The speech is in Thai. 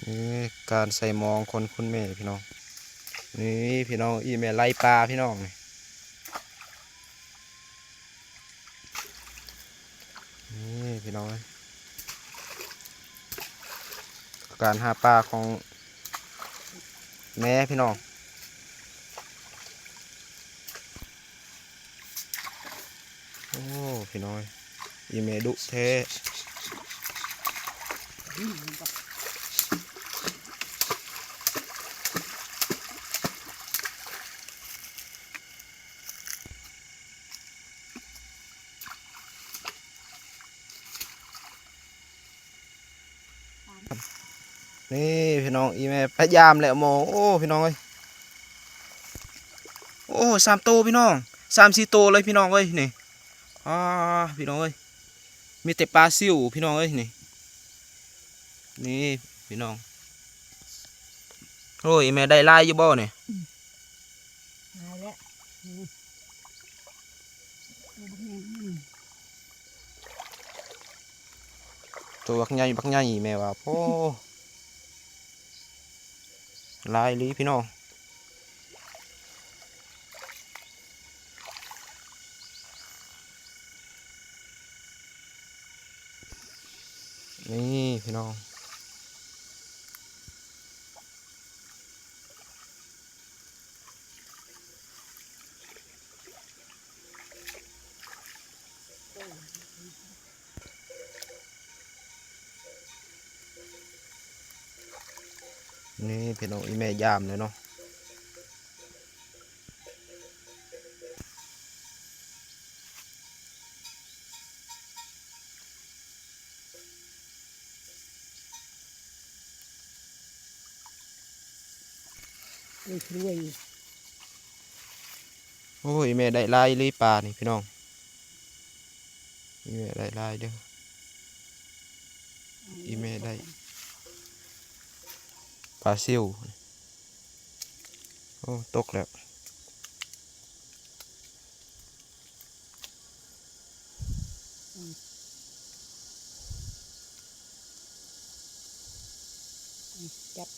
นี่การใส่มองคนคุณแม่พี่น้องนี่พี่น้องอีแม่ไล่ปลาพี่น้องนี่พี่น้องการหาปลาของแม่พี่น้องโอ้พี่น้องอีแม่ดุแท้นี่พี่น้องอีแม่พยายามแหละโมโอ้พี่น้องเอ้ยโอ้3 ตัวพี่น้อง3-4 ตัวเลยพี่น้องเอ้ยนี่พี่น้องเอ้ยมีแต่ปลาซิวพี่น้องเอ้ยนี่พี่น้องโอ้ยแม่ได้ลายอยู่บ่เนี่ยมาแล้วตัวบักใหญ่แม่ว่าโอ้ลายลีพี่น้องนี่พี่น้องนี่พี่น้องอีแม่ยามเลยเนาะรวยโอ้ยแม่ได้ลายลีปลานี่พี่น้องอีแม่ได้ลายเด้ออีแม่ได้ปลาซิวโอ้ตกแล้วจับ